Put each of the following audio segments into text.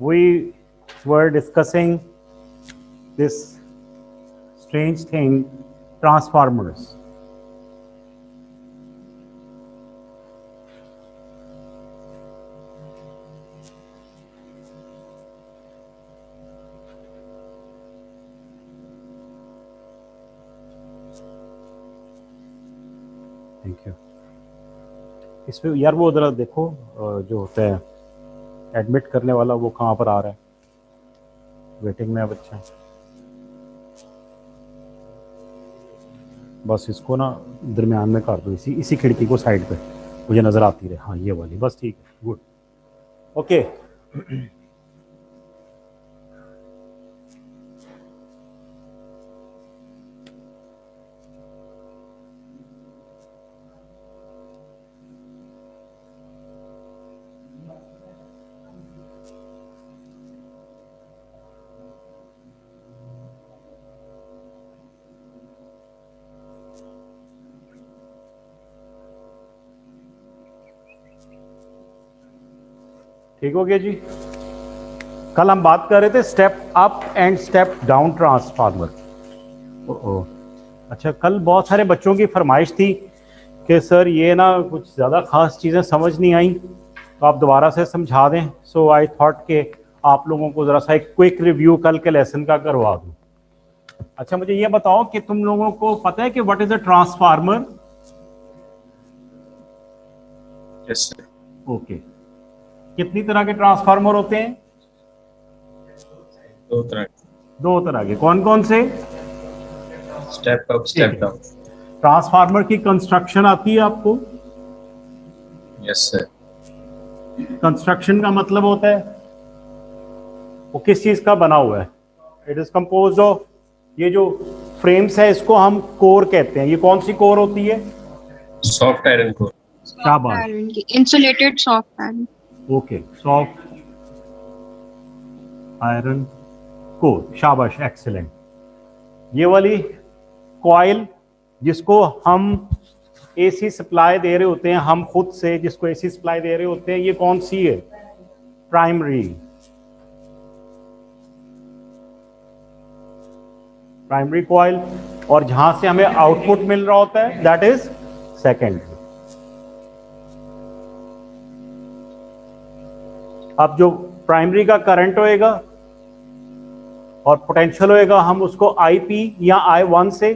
we were discussing this strange thing, transformers. Thank you. इसमें यार वो जरा देखो जो होता है एडमिट करने वाला वो कहाँ पर आ रहा है, वेटिंग में है बच्चा। बस इसको ना दरमियान में कर दो, इसी खिड़की को साइड पे मुझे नज़र आती रहे। हाँ ये वाली, बस ठीक है, गुड, ओके। ठीक हो गया जी। कल हम बात कर रहे थे step up and step down transformer. अच्छा, कल बहुत सारे बच्चों की फरमाइश थी कि सर ये ना कुछ ज़्यादा ख़ास चीज़ें समझ नहीं आई, तो आप दोबारा से समझा दें। सो आई थॉट के आप लोगों को ज़रा सा एक क्विक रिव्यू कल के लेसन का करवा दूँ। अच्छा, मुझे ये बताओ कि तुम लोगों को पता है कि what is a transformer? Yes sir. Okay. कितनी तरह के ट्रांसफार्मर होते हैं? दो तरह के। कौन कौन से? Step up step down. Transformer की कंस्ट्रक्शन आती है आपको? Yes sir. कंस्ट्रक्शन का मतलब होता है वो किस चीज का बना हुआ है? इट इज कंपोज्ड ऑफ, ये जो फ्रेम्स है इसको हम कोर कहते हैं। ये कौन सी कोर होती है? Soft iron core. शाबाश, insulated soft iron. Okay, soft iron core, शाबाश, एक्सीलेंट। ये वाली कॉइल जिसको हम एसी सप्लाई दे रहे होते हैं, हम खुद से जिसको एसी सप्लाई दे रहे होते हैं, ये कौन सी है? प्राइमरी। Primary coil. और जहां से हमें आउटपुट मिल रहा होता है दैट इज सेकेंडरी। अब जो प्राइमरी का करंट होएगा और पोटेंशियल होएगा, हम उसको आईपी या I1 से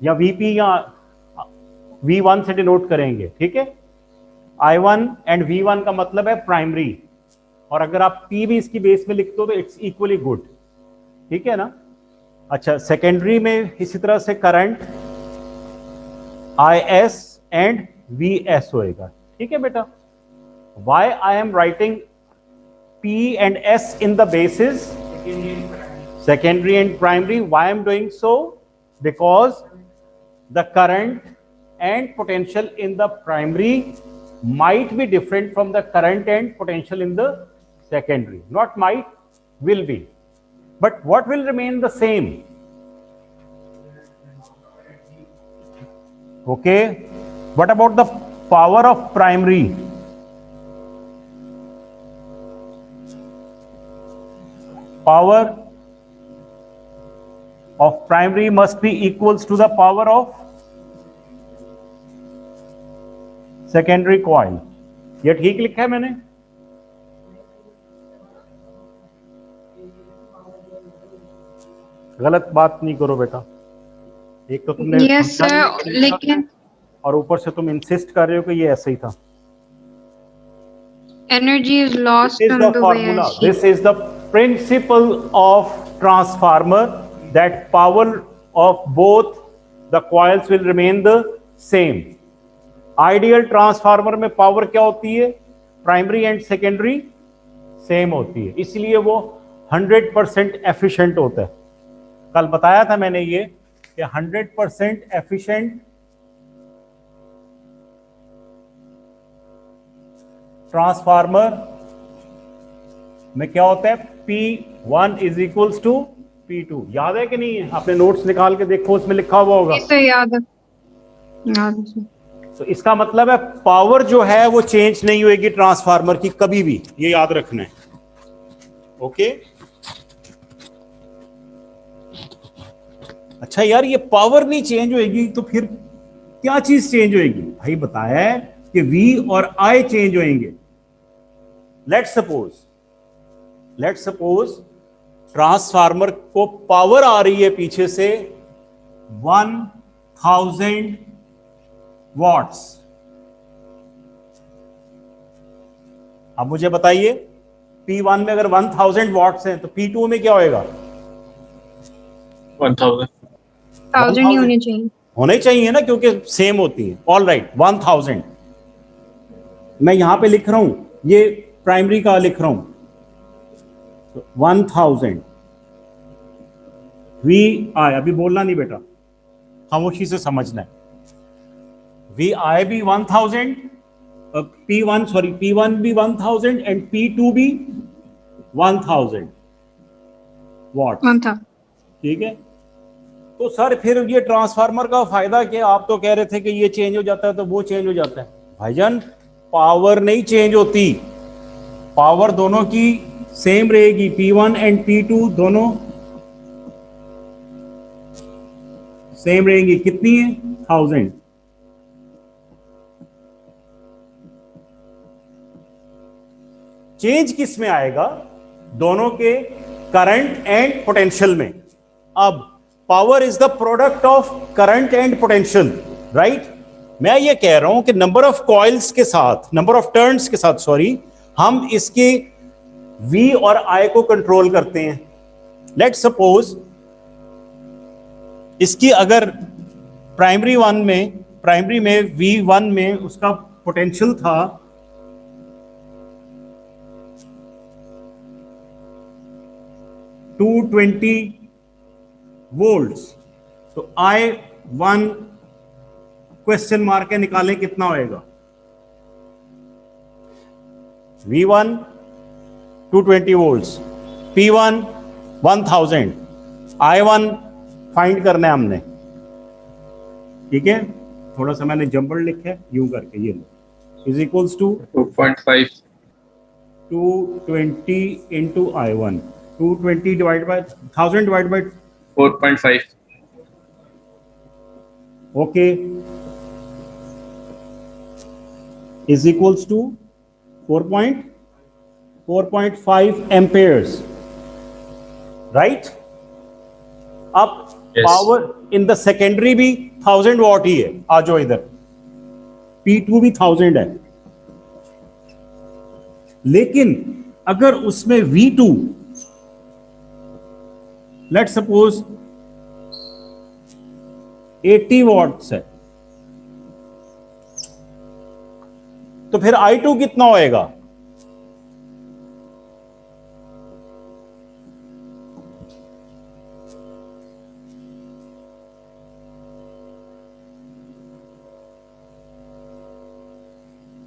या वीपी या V1 से डिनोट करेंगे, ठीक है। I1 एंड V1 का मतलब है प्राइमरी, और अगर आप P भी इसकी बेस में लिखते हो तो इट्स इक्वली गुड, ठीक है ना। अच्छा, सेकेंडरी में इसी तरह से करंट IS एंड VS होएगा, ठीक है बेटा। Why I am writing P and S in the bases, secondary and primary? Why I am doing so? Because the current and potential in the primary might be different from the current and potential in the secondary. Not might, will be. But what will remain the same? Okay. What about the power of primary? Power of primary must be equals to the power of secondary coil. ये ठीक लिखा है मैंने? गलत बात नहीं करो बेटा। एक तो तुमने यस सर, लेकिन और ऊपर से तुम इंसिस्ट कर रहे हो कि ये ऐसा ही था। energy is lost This is on the the formula. way. This is the principle of transformer, that power of both the coils will remain the same. Ideal transformer में पावर क्या होती है? प्राइमरी एंड सेकेंडरी सेम होती है, इसलिए वो 100% efficient होता है। कल बताया था मैंने ये कि 100% एफिशिएंट ट्रांसफार्मर में क्या होता है? P1 is equals to P2। याद है कि नहीं है? आपने नोट्स निकाल के देखो, उसमें लिखा हुआ होगा। इसे याद है सर। तो इसका मतलब है पावर जो है वो चेंज नहीं होगी ट्रांसफार्मर की कभी भी, ये याद रखना है। ओके। अच्छा यार, ये पावर नहीं चेंज होएगी तो फिर क्या चीज चेंज होएगी? भाई बताया है कि V और I चेंज होएंगे। लेट्स सपोज ट्रांसफार्मर को पावर आ रही है पीछे से 1000 वॉट्स। अब मुझे बताइए, P1 में अगर 1000 वॉट्स हैं तो P2 में क्या होएगा? 1000. 1000 ही होने चाहिए। होने चाहिए ना, क्योंकि सेम होती है। ऑल राइट, 1000 मैं यहां पे लिख रहा हूं, ये प्राइमरी का लिख रहा हूं। 1000 वी आई, अभी बोलना नहीं बेटा, खामोशी से समझना है। वी आई भी 1000, P1 भी 1000 एंड P2 भी 1000 वॉट। 1000। ठीक है, तो सर फिर ये ट्रांसफार्मर का फायदा क्या? आप तो कह रहे थे कि ये चेंज हो जाता है तो वो चेंज हो जाता है। भाईजान, पावर नहीं चेंज होती, पावर दोनों की सेम रहेगी। P1 एंड P2 दोनों सेम रहेंगी। कितनी है? 1000। चेंज किस में आएगा? दोनों के करंट एंड पोटेंशियल में। अब power is the product of current and potential, right? मैं ये कह रहा हूं कि नंबर ऑफ कॉइल्स के साथ, नंबर ऑफ टर्न्स के साथ, सॉरी, हम इसके V और I को कंट्रोल करते हैं। लेट्स सपोज इसकी अगर प्राइमरी में V1 में उसका पोटेंशियल था 220 वोल्ट्स, तो I1 क्वेश्चन मार्क के निकालें कितना होएगा? V1 220 volts, P1 1000, I1 find करना है हमने। ठीक है, थोड़ा सा मैंने जंबल लिखा है यूं करके, ये लो, is equals to 2.5. 220 into I1, 220 divide by 1000 divide by 4.5. Okay, is equals to 4.5 amperes, right? अब Yes. Power in the secondary भी 1000 वॉट ही है। आ जाओ इधर, P2 भी 1000 है, लेकिन अगर उसमें V2 लेट सपोज 80 वॉट्स है, तो फिर I2 कितना होएगा?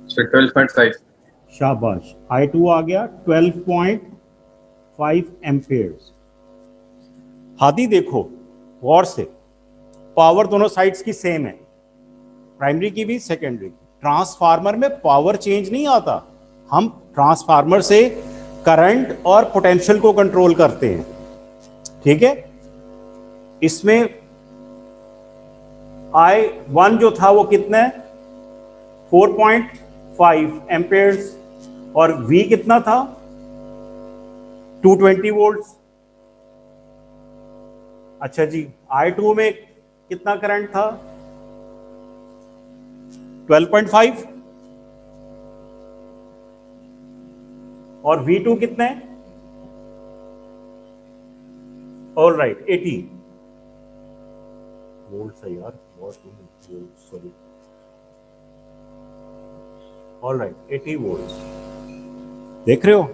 So 12.5. शाबाश, I2 आ गया 12.5 एम्पेयर्स। हादी देखो गौर से, पावर दोनों साइड्स की सेम है, प्राइमरी की भी सेकेंडरी। ट्रांसफार्मर में पावर चेंज नहीं आता, हम ट्रांसफार्मर से करंट और पोटेंशियल को कंट्रोल करते हैं। ठीक है, इसमें I1 जो था वो कितना है? 4.5 एम्पेयर्स, और V कितना था? 220 वोल्ट्स। अच्छा जी, I2 में कितना करंट था? 12.5, और V2 कितने? ऑल राइट, 80 वोल्ट्स है यार, सॉरी, ऑल राइट, 80 वोल्ट्स। देख रहे हो?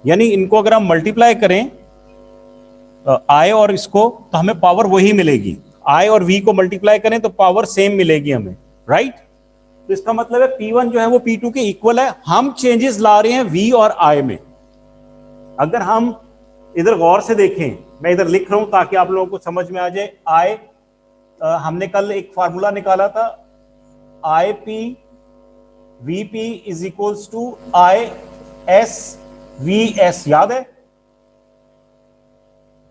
यानी इनको अगर हम मल्टीप्लाई करें I और इसको, तो हमें पावर वही मिलेगी। I और V को मल्टीप्लाई करें तो पावर सेम मिलेगी हमें, राइट? तो इसका मतलब है P1 जो है वो P2 के इक्वल है। हम चेंजेस ला रहे हैं V और I में। अगर हम इधर गौर से देखें, मैं इधर लिख रहा हूं ताकि आप लोगों को समझ में आ जाए। हमने कल एक फार्मूला निकाला था, IP VP is equals to IS VS, याद है?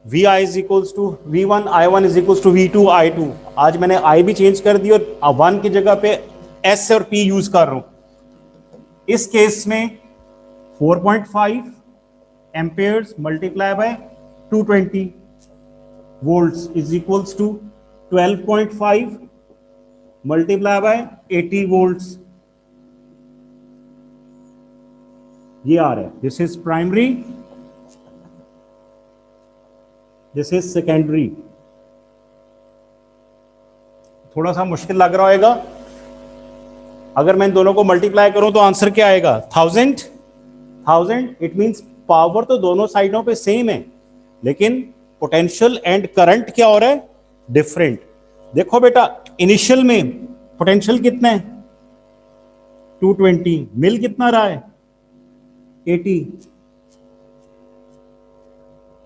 V I is equals to V1 I1 is equals to V2 I2। आज मैंने I भी चेंज कर दी और 1 की जगह पे S और P यूज कर रहा हूं। इस केस में 4.5 amperes multiply by 220 volts is equals to 12.5 multiply by 80 volts. ये आ रहा है, this is primary, this is secondary. थोड़ा सा मुश्किल लग रहा होगा, अगर मैं इन दोनों को मल्टीप्लाई करूं तो आंसर क्या आएगा? 1000। इट मींस पावर तो दोनों साइडों पे सेम है, लेकिन पोटेंशियल एंड करंट क्या हो रहा है? डिफरेंट। देखो बेटा, इनिशियल में पोटेंशियल कितना है? 220। मिल कितना रहा है? 80।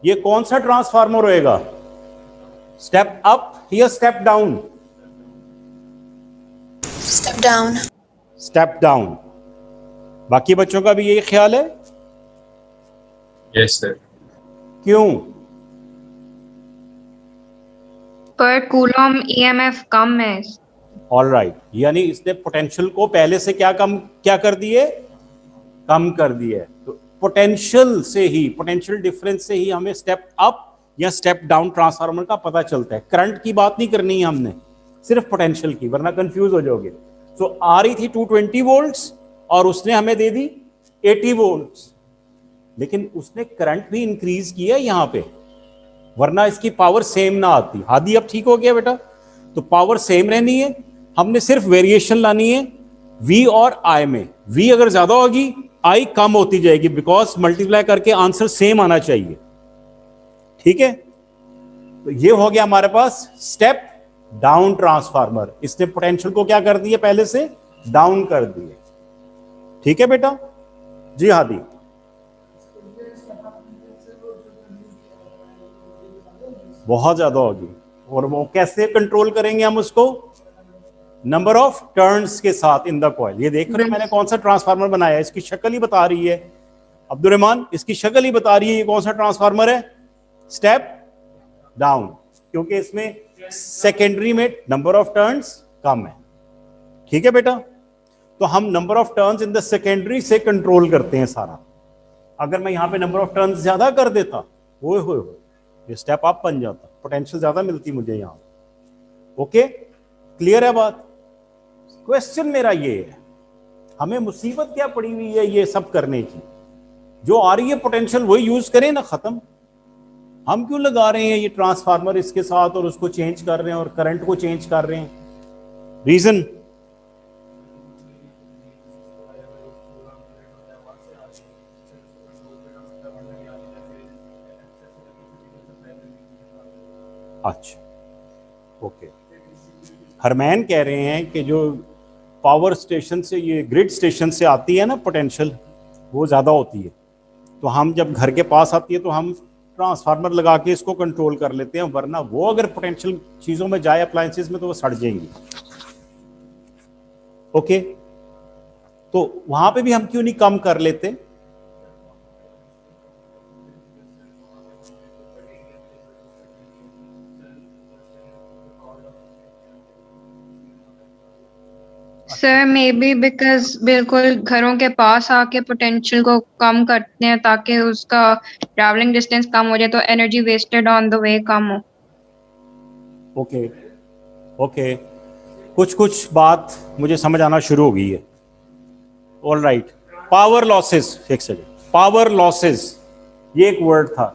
ये कौन सा ट्रांसफार्मर होएगा? स्टेप अप या step down? Step down. Step down. बाकी बच्चों का भी यही ख्याल है? Yes, sir. क्यों? पर कूलम EMF कम है। ऑल राइट, यानी इसने पोटेंशियल को पहले से क्या कर दिए? कम कर दिए। तो पोटेंशियल से ही, पोटेंशियल डिफरेंस से ही हमें स्टेप अप या स्टेप डाउन ट्रांसफार्मर का पता चलता है। करंट की बात नहीं करनी है हमने, सिर्फ पोटेंशियल की, वरना कंफ्यूज हो जाओगे। तो आ रही थी 220 वोल्ट्स और उसने हमें दे दी 80 वोल्ट्स, लेकिन उसने करंट भी इंक्रीज किया यहां पे, वरना इसकी पावर सेम ना आती। हादी अब ठीक हो गया बेटा? तो पावर सेम रहनी है, हमने सिर्फ वेरिएशन लानी है V और I में। V अगर ज्यादा होगी I कम होती जाएगी, बिकॉज मल्टीप्लाई करके आंसर सेम आना चाहिए। ठीक है, तो ये हो गया हमारे पास स्टेप डाउन ट्रांसफार्मर। इसने पोटेंशियल को क्या कर दिया? पहले से डाउन कर दिए। ठीक है बेटा? जी हादी। बहुत ज्यादा होगी, और वो कैसे कंट्रोल करेंगे हम उसको? नंबर ऑफ टर्न्स के साथ इन द कॉइल। ये देख रहे हैं मैंने कौन सा ट्रांसफार्मर बनाया है, इसकी शक्ल ही बता रही है। अब्दुल रहमान, इसकी शक्ल ही बता रही है ये कौन सा ट्रांसफार्मर है? स्टेप डाउन, क्योंकि इसमें सेकेंडरी में नंबर ऑफ टर्न्स कम है। ठीक है बेटा? तो हम number of turns in the secondary से कंट्रोल करते हैं सारा। अगर मैं यहां पे नंबर ऑफ टर्न्स ज्यादा कर देता, ओए होए, ये स्टेप अप बन जाता, पोटेंशियल ज्यादा मिलती मुझे यहां। ओके, क्लियर है बात? क्वेश्चन मेरा ये है, हमें मुसीबत क्या पड़ी हुई है ये सब करने की? जो आ रही है पोटेंशियल वही यूज करें ना, खत्म। हम क्यों लगा रहे हैं ये ट्रांसफार्मर इसके साथ और उसको चेंज कर रहे हैं और करंट को चेंज कर रहे हैं? रीजन? अच्छा, ओके। हरमैन कह रहे हैं कि जो पावर स्टेशन से, ये ग्रिड स्टेशन से आती है ना पोटेंशियल, वो ज़्यादा होती है। तो हम जब घर के पास आती है तो हम ट्रांसफार्मर लगा के इसको कंट्रोल कर लेते हैं, वरना वो अगर पोटेंशियल चीज़ों में जाए, अप्लायंसेस में, तो वो सड़ जाएंगी। ओके, तो वहाँ पे भी हम क्यों नहीं कम कर लेते? सर मे बी बिकॉज बिल्कुल घरों के पास आके पोटेंशियल को कम करते हैं ताकि उसका ट्रैवलिंग डिस्टेंस कम हो जाए, तो energy wasted on the way कम हो। ओके ओके, कुछ बात मुझे समझ आना शुरू हो गई है। ऑल राइट, पावर लॉसेस, एक सेकेंड, पावर लॉसेस, ये एक वर्ड था,